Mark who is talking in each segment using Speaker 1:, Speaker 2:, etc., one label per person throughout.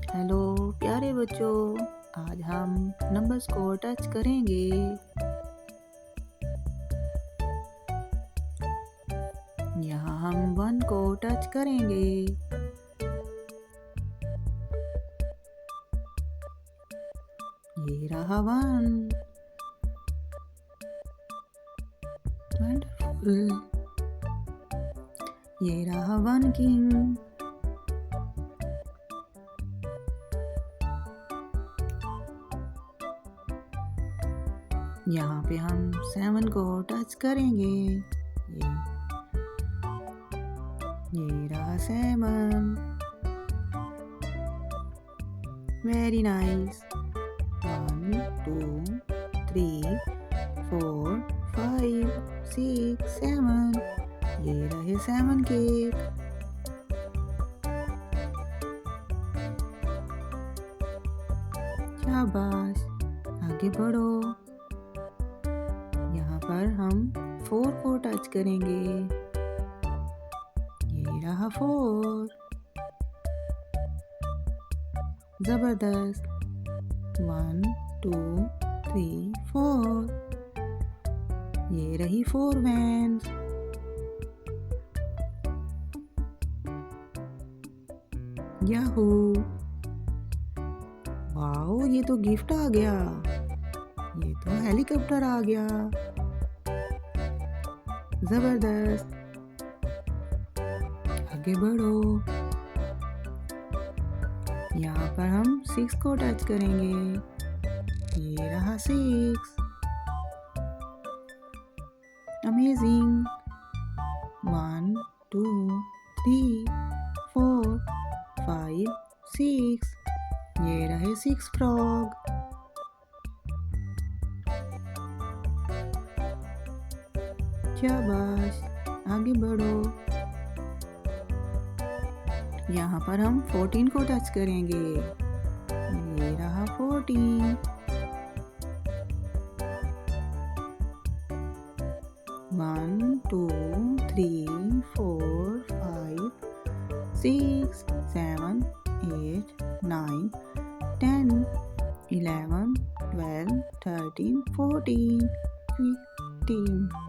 Speaker 1: Hello प्यारे बच्चों, आज हम नंबर्स को टच करेंगे। यहाँ हम 1 को टच करेंगे। ये रहा 1। वंडरफुल। ये रहा 1 किंग। यहाँ पे हम 7 को टच करेंगे। ये रहा 7। Very nice. 1 2 3 4 5 6 7। ये रहे 7 केक। शाबाश, आगे बढ़ो। यहाँ पर हम 4 को टच करेंगे। ये रहा 4। जबरदस्त। 1 2 3 4। ये रही 4 वैन्स। याहू। वाओ, ये तो गिफ्ट आ गया। ये तो हेलीकॉप्टर आ गया। जबरदस्त। आगे बढ़ो। यहाँ पर हम 6 को टच करेंगे। ये रहा 6। अमेजिंग। 1 2 3 4 5 6। ये रहे 6 फ्रॉग। शाबाश, आगे बढ़ो। यहाँ पर हम 14 को टच करेंगे। ये रहा 14। 1 2 3 4 5 6 7 8 9 10 11 12 13 14 15।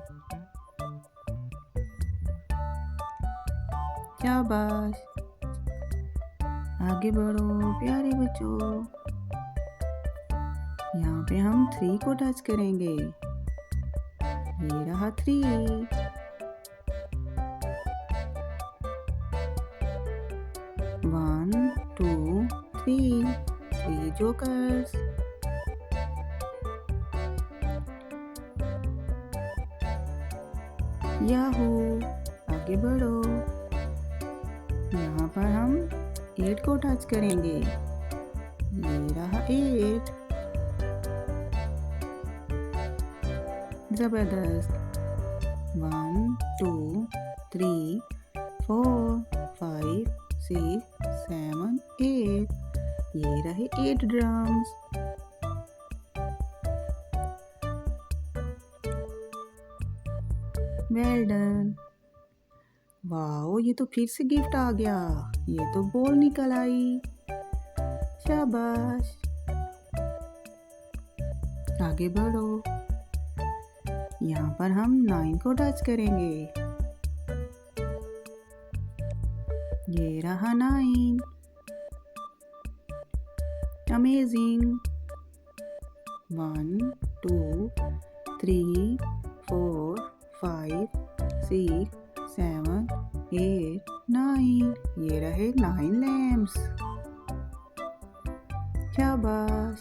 Speaker 1: शाबाश, आगे बढ़ो प्यारे बच्चों। यहाँ पे हम 3 को टच करेंगे। ये रहा 3। 1 2 3 3 जोकर्स। याहू, आगे बढ़ो। यहाँ पर हम 8 को टच करेंगे। ये रहा 8। जबरदस्त। 1 2 3 4 5 6 7 8। ये रहे 8 ड्रम्स। Well done. वाओ, ये तो फिर से गिफ्ट आ गया। ये तो बॉल निकल आई। शाबाश, आगे बढ़ो। यहाँ पर हम 9 को टच करेंगे। ये रहा 9। अमेजिंग। 1 2 3 4 5 6 7 8 9। ये रहे 9 लैम्प्स। शाबाश,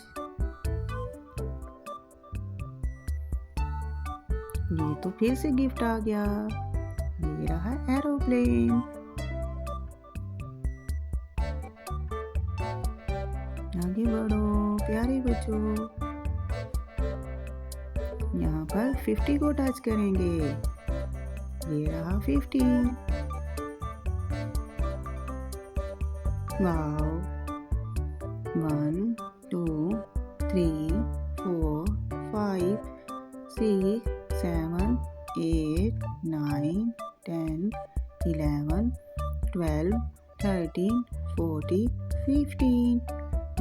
Speaker 1: ये तो फिर से गिफ्ट आ गया। ये रहा एरोप्लेन। आगे बढ़ो प्यारे बच्चों। यहाँ पर 50 को टच करेंगे। ये रहा 50। Wow. 1 2 3 4 5 6 7 8 9 10 11 12 13 14 15। 15.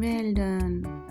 Speaker 1: Well done.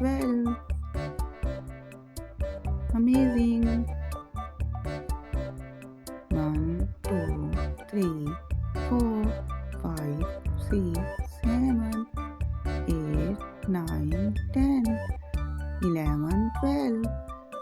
Speaker 1: 12. Amazing. 1, 2, 3, 4, 5, 6, 7, 8, 9, 10, 11, 12.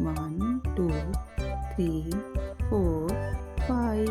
Speaker 1: 1, 2, 3, 4, 5.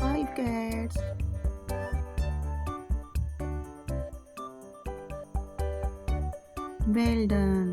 Speaker 1: 5 cats. Well done.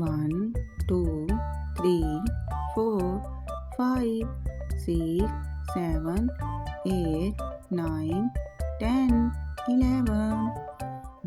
Speaker 1: 1, 2, 3, 4, 5, 6, 7, 8, 9, 10, 11.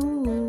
Speaker 1: 2.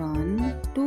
Speaker 1: 1, 2.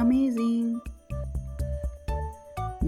Speaker 1: Amazing.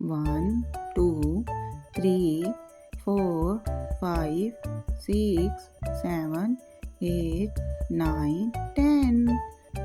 Speaker 1: 1, 2, 3, 4, 5, 6, 7, 8, 9, 10.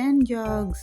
Speaker 1: 10 jugs.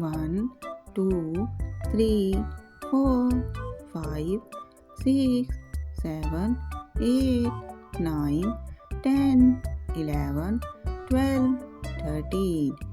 Speaker 1: 1, 2, 3, 4, 5, 6, 7, 8, 9, 10, 11, 12, 13.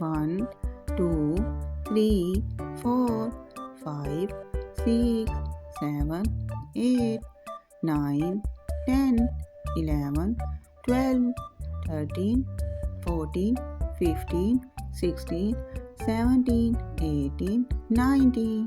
Speaker 1: 1, 2, 3, 4, 5, 6, 7, 8, 9, 10, 11, 12, 13, 14, 15, 16, 17, 18, 19.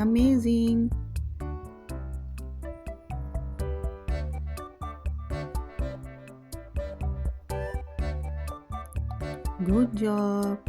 Speaker 1: Amazing. Good job.